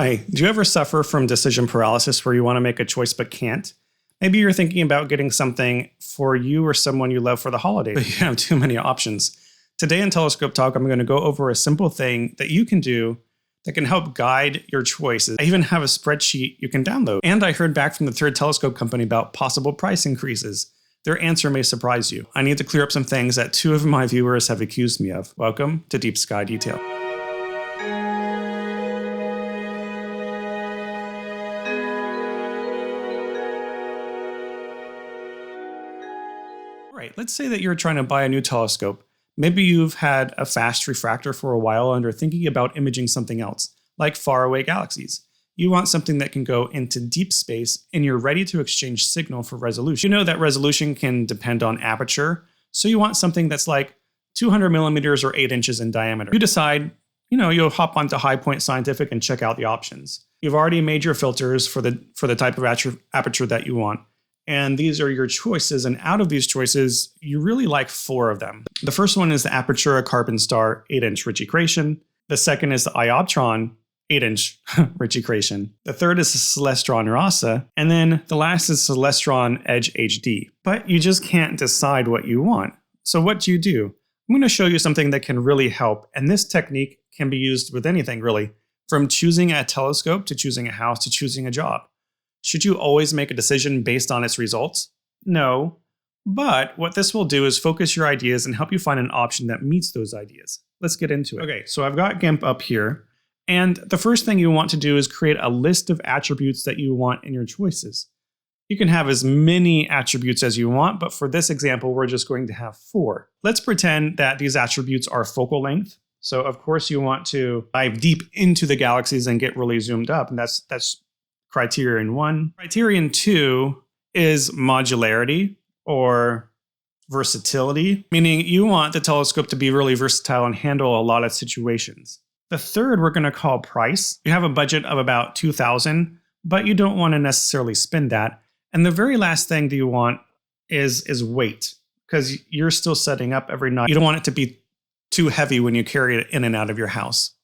Hi, do you ever suffer from decision paralysis where you want to make a choice but can't? Maybe you're thinking about getting something for you or someone you love for the holidays, but you have too many options. Today in Telescope Talk, I'm going to go over a simple thing that you can do that can help guide your choices. I even have a spreadsheet you can download. And I heard back from the third telescope company about possible price increases. Their answer may surprise you. I need to clear up some things that 2 of my viewers have accused me of. Welcome to Deep Sky Detail. Right, let's say that you're trying to buy a new telescope. Maybe you've had a fast refractor for a while and are thinking about imaging something else, like faraway galaxies. You want something that can go into deep space and you're ready to exchange signal for resolution. You know that resolution can depend on aperture, so you want something that's like 200 millimeters or 8 inches in diameter. You decide, you'll hop onto High Point Scientific and check out the options. You've already made your filters for the type of aperture that you want. And these are your choices. And out of these choices, you really like 4 of them. The first one is the Apertura Carbon Star 8-inch Ritchie-Creation. The second is the Ioptron 8-inch Ritchie-Creation. The third is the Celestron Rasa. And then the last is Celestron Edge HD. But you just can't decide what you want. So what do? I'm going to show you something that can really help. And this technique can be used with anything, really. From choosing a telescope to choosing a house to choosing a job. Should you always make a decision based on its results? No. But what this will do is focus your ideas and help you find an option that meets those ideas. Let's get into it. Okay, so I've got GIMP up here. And the first thing you want to do is create a list of attributes that you want in your choices. You can have as many attributes as you want, but for this example, we're just going to have 4. Let's pretend that these attributes are focal length. So of course you want to dive deep into the galaxies and get really zoomed up. And that's criterion 1. Criterion 2 is modularity or versatility, meaning you want the telescope to be really versatile and handle a lot of situations. The third we're going to call price. You have a budget of about $2,000, but you don't want to necessarily spend that. And the very last thing that you want is weight, because you're still setting up every night. You don't want it to be too heavy when you carry it in and out of your house.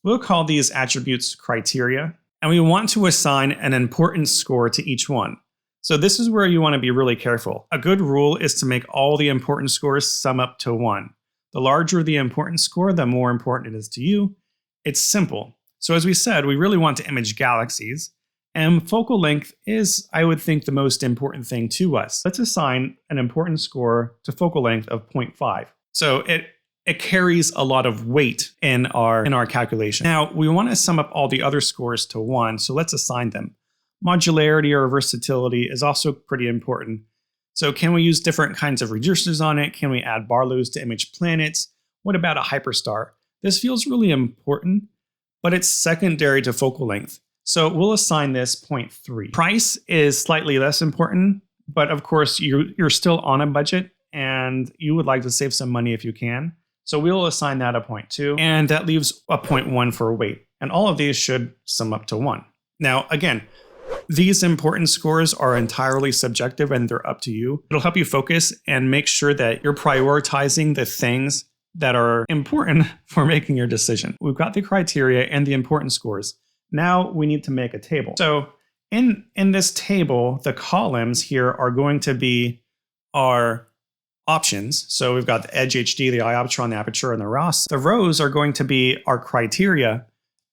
We'll call these attributes criteria. And we want to assign an importance score to each one. So this is where you want to be really careful. A good rule is to make all the importance scores sum up to 1. The larger the importance score, the more important it is to you. It's simple. So as we said, we really want to image galaxies. And focal length is, I would think, the most important thing to us. Let's assign an importance score to focal length of 0.5. So it carries a lot of weight in our calculation. Now, we want to sum up all the other scores to 1, so let's assign them. Modularity or versatility is also pretty important. So can we use different kinds of reducers on it? Can we add Barlows to image planets? What about a hyperstar? This feels really important, but it's secondary to focal length. So we'll assign this 0.3. Price is slightly less important, but of course you're still on a budget and you would like to save some money if you can. So we'll assign that a 0.2, and that leaves a 0.1 for weight. And all of these should sum up to 1. Now, again, these importance scores are entirely subjective and they're up to you. It'll help you focus and make sure that you're prioritizing the things that are important for making your decision. We've got the criteria and the importance scores. Now we need to make a table. So in this table, the columns here are going to be our options. So we've got the Edge HD, the Ioptron, the Apertura, and the Ross. The rows are going to be our criteria,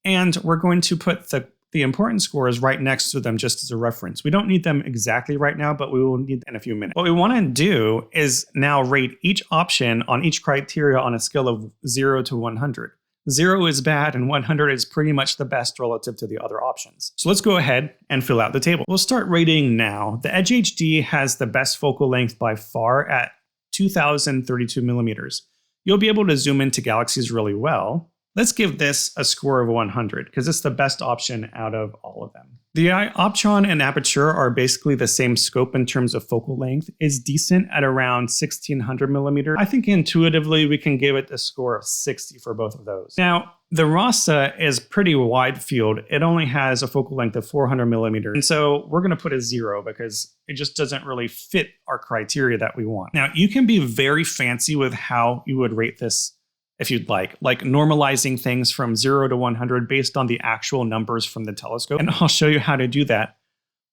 and we're going to put the importance scores right next to them just as a reference. We don't need them exactly right now, but we will need them in a few minutes. What we want to do is now rate each option on each criteria on a scale of 0 to 100. 0 is bad, and 100 is pretty much the best relative to the other options. So let's go ahead and fill out the table. We'll start rating now. The Edge HD has the best focal length by far at 2,032 millimeters. You'll be able to zoom into galaxies really well. Let's give this a score of 100 because it's the best option out of all of them. The Ioptron and Aperture are basically the same scope in terms of focal length. It's decent at around 1,600 millimeters. I think intuitively we can give it a score of 60 for both of those. Now, the Rasa is pretty wide field. It only has a focal length of 400 millimeters. And so we're going to put a 0 because it just doesn't really fit our criteria that we want. Now, you can be very fancy with how you would rate this if you'd like normalizing things from 0 to 100 based on the actual numbers from the telescope. And I'll show you how to do that.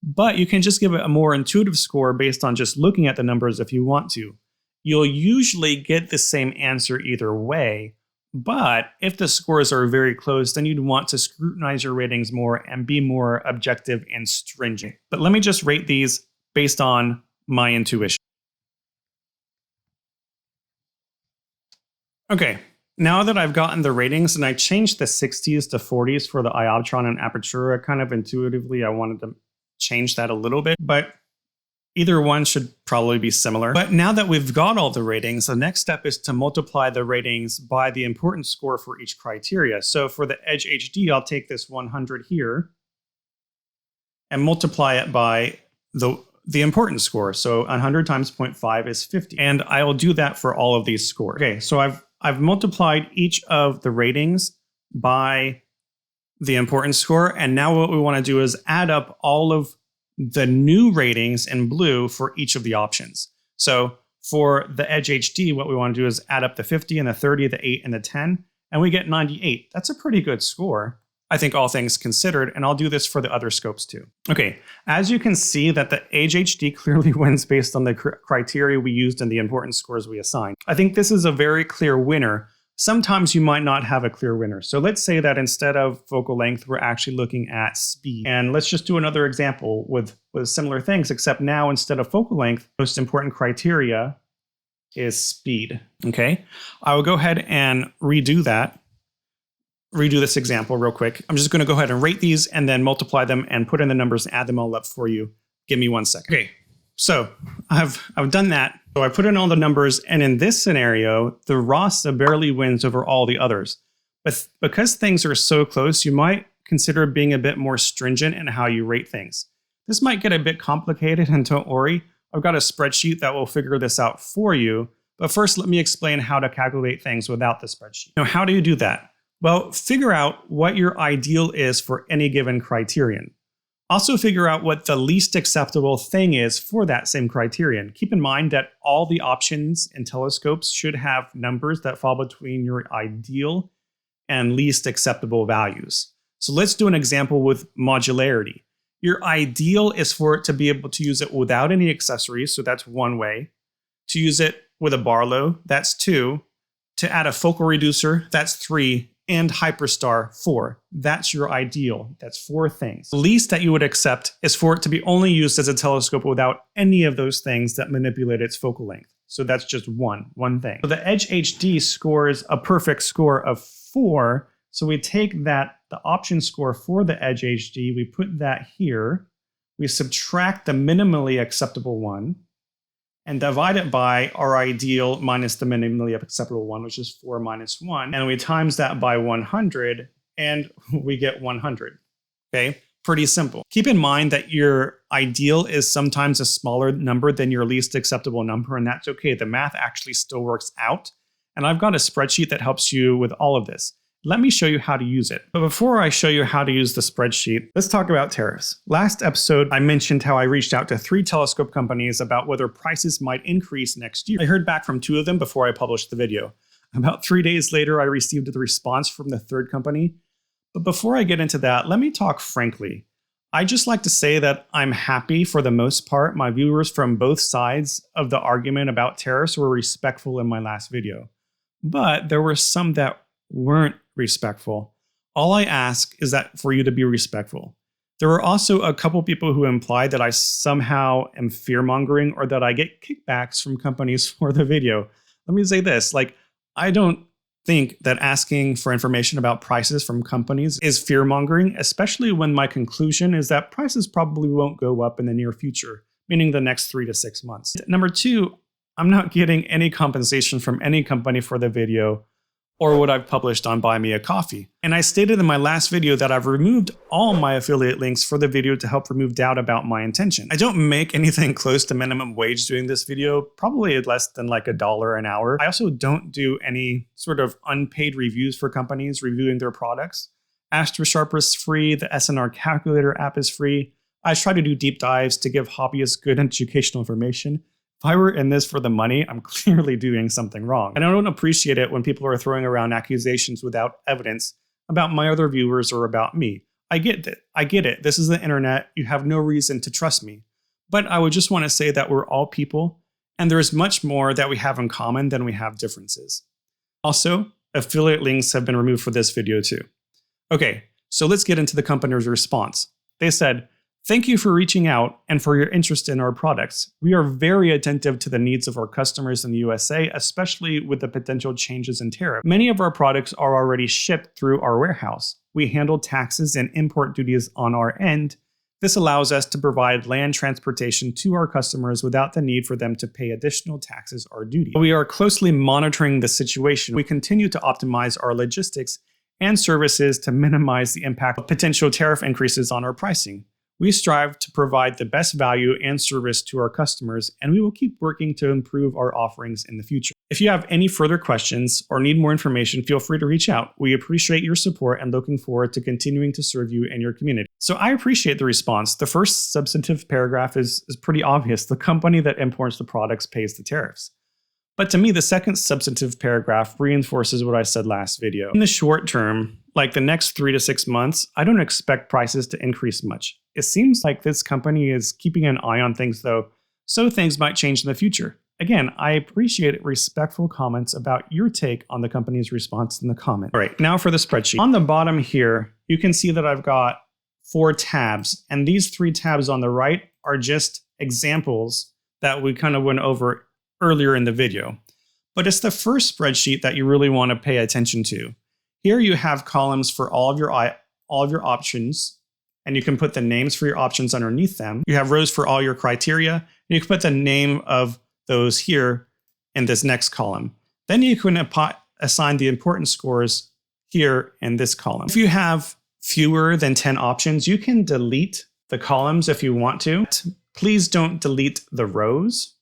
But you can just give it a more intuitive score based on just looking at the numbers if you want to. You'll usually get the same answer either way, but if the scores are very close, then you'd want to scrutinize your ratings more and be more objective and stringent. But let me just rate these based on my intuition. Okay, now that I've gotten the ratings and I changed the 60s to 40s for the ioptron and apertura, kind of intuitively I wanted to change that a little bit, but either one should probably be similar. But now that we've got all the ratings, the next step is to multiply the ratings by the importance score for each criteria. So for the Edge HD, I'll take this 100 here and multiply it by the importance score. So 100 times 0.5 is 50. And I will do that for all of these scores. Okay, so I've multiplied each of the ratings by the importance score. And now what we want to do is add up all of the new ratings in blue for each of the options. So for the Edge HD, what we want to do is add up the 50 and the 30, the 8 and the 10, and we get 98. That's a pretty good score, I think, all things considered, and I'll do this for the other scopes too. Okay, as you can see that the Edge HD clearly wins based on the criteria we used and the importance scores we assigned. I think this is a very clear winner. Sometimes you might not have a clear winner. So let's say that instead of focal length, we're actually looking at speed. And let's just do another example with similar things, except now instead of focal length, most important criteria is speed. Okay, I will go ahead and redo this example real quick. I'm just going to go ahead and rate these and then multiply them and put in the numbers and add them all up for you. Give me 1 second. Okay, so I've done that. So I put in all the numbers, and in this scenario, the Rasa barely wins over all the others. But because things are so close, you might consider being a bit more stringent in how you rate things. This might get a bit complicated, and don't worry, I've got a spreadsheet that will figure this out for you. But first, let me explain how to calculate things without the spreadsheet. Now, how do you do that? Well, figure out what your ideal is for any given criterion. Also figure out what the least acceptable thing is for that same criterion. Keep in mind that all the options in telescopes should have numbers that fall between your ideal and least acceptable values. So let's do an example with modularity. Your ideal is for it to be able to use it without any accessories, so that's one way. To use it with a Barlow, that's 2. To add a focal reducer, that's 3. And Hyperstar, 4. That's your ideal. That's 4 things. The least that you would accept is for it to be only used as a telescope without any of those things that manipulate its focal length. So that's just one thing. So the Edge HD scores a perfect score of 4. So we take the option score for the Edge HD, we put that here, we subtract the minimally acceptable one, and divide it by our ideal minus the minimally acceptable one, which is 4 minus 1. And we times that by 100, and we get 100. Okay, pretty simple. Keep in mind that your ideal is sometimes a smaller number than your least acceptable number, and that's okay. The math actually still works out. And I've got a spreadsheet that helps you with all of this. Let me show you how to use it. But before I show you how to use the spreadsheet, let's talk about tariffs. Last episode, I mentioned how I reached out to 3 telescope companies about whether prices might increase next year. I heard back from 2 of them before I published the video. About 3 days later, I received a response from the 3rd company. But before I get into that, let me talk frankly. I just like to say that I'm happy for the most part. My viewers from both sides of the argument about tariffs were respectful in my last video. But there were some that weren't respectful. All I ask is that for you to be respectful. There were also a couple people who implied that I somehow am fear-mongering or that I get kickbacks from companies for the video. Let me say this, I don't think that asking for information about prices from companies is fear-mongering, especially when my conclusion is that prices probably won't go up in the near future, meaning the next 3 to 6 months. Number 2, I'm not getting any compensation from any company for the video or what I've published on Buy Me a Coffee. And I stated in my last video that I've removed all my affiliate links for the video to help remove doubt about my intention. I don't make anything close to minimum wage doing this video, probably less than $1 an hour. I also don't do any sort of unpaid reviews for companies reviewing their products. AstroSharper is free, the SNR Calculator app is free. I try to do deep dives to give hobbyists good educational information. If I were in this for the money, I'm clearly doing something wrong. And I don't appreciate it when people are throwing around accusations without evidence about my other viewers or about me. I get it. This is the internet. You have no reason to trust me. But I would just want to say that we're all people, and there's much more that we have in common than we have differences. Also, affiliate links have been removed for this video too. Okay, so let's get into the company's response. They said, "Thank you for reaching out and for your interest in our products. We are very attentive to the needs of our customers in the USA, especially with the potential changes in tariff. Many of our products are already shipped through our warehouse. We handle taxes and import duties on our end. This allows us to provide land transportation to our customers without the need for them to pay additional taxes or duties. We are closely monitoring the situation. We continue to optimize our logistics and services to minimize the impact of potential tariff increases on our pricing. We strive to provide the best value and service to our customers, and we will keep working to improve our offerings in the future. If you have any further questions or need more information, feel free to reach out. We appreciate your support and looking forward to continuing to serve you and your community." So I appreciate the response. The first substantive paragraph is pretty obvious. The company that imports the products pays the tariffs. But to me, the second substantive paragraph reinforces what I said last video. In the short term, like the next 3 to 6 months, I don't expect prices to increase much. It seems like this company is keeping an eye on things though, so things might change in the future. Again, I appreciate respectful comments about your take on the company's response in the comment. All right, now for the spreadsheet. On the bottom here, you can see that I've got 4 tabs, and these 3 tabs on the right are just examples that we kind of went over earlier in the video. But it's the first spreadsheet that you really want to pay attention to. Here you have columns for all of your options, and you can put the names for your options underneath them. You have rows for all your criteria, and you can put the name of those here in this next column. Then you can assign the importance scores here in this column. If you have fewer than 10 options, you can delete the columns if you want to. Please don't delete the rows.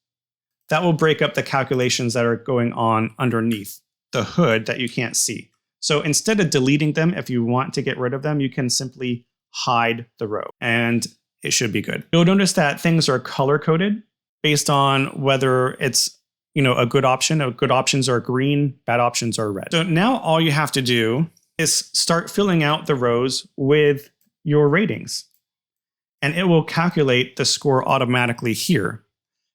That will break up the calculations that are going on underneath the hood that you can't see. So instead of deleting them, if you want to get rid of them, you can simply hide the row and it should be good. You'll notice that things are color coded based on whether it's a good option. Good options are green, bad options are red. So now all you have to do is start filling out the rows with your ratings, and it will calculate the score automatically here.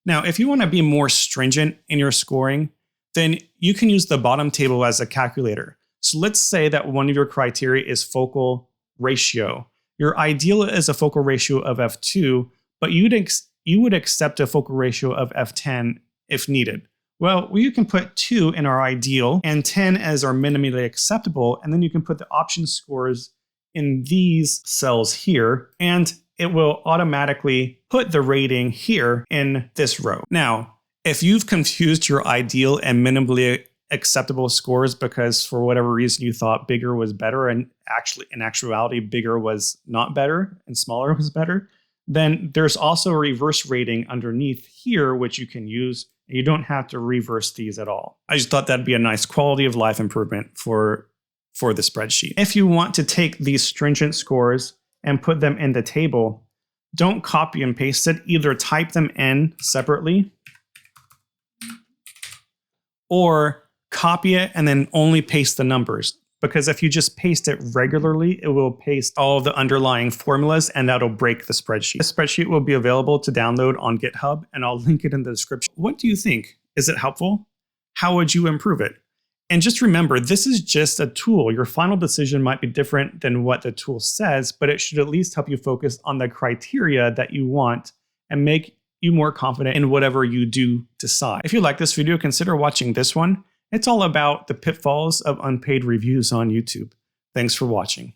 Now, if you want to be more stringent in your scoring, then you can use the bottom table as a calculator. So let's say that one of your criteria is focal ratio. Your ideal is a focal ratio of f2, but you would accept a focal ratio of f10 if needed. Well, you can put 2 in our ideal and 10 as our minimally acceptable, and then you can put the option scores in these cells here, and it will automatically put the rating here in this row. Now, if you've confused your ideal and minimally acceptable scores because for whatever reason you thought bigger was better and actually in actuality bigger was not better and smaller was better, then there's also a reverse rating underneath here which you can use, and you don't have to reverse these at all. I just thought that'd be a nice quality of life improvement for the spreadsheet. If you want to take these stringent scores and put them in the table, don't copy and paste it. Either type them in separately or copy it and then only paste the numbers. Because if you just paste it regularly, it will paste all of the underlying formulas and that'll break the spreadsheet. The spreadsheet will be available to download on GitHub and I'll link it in the description. What do you think? Is it helpful? How would you improve it? And just remember, this is just a tool. Your final decision might be different than what the tool says, but it should at least help you focus on the criteria that you want and make you more confident in whatever you do decide. If you like this video, consider watching this one. It's all about the pitfalls of unpaid reviews on YouTube. Thanks for watching.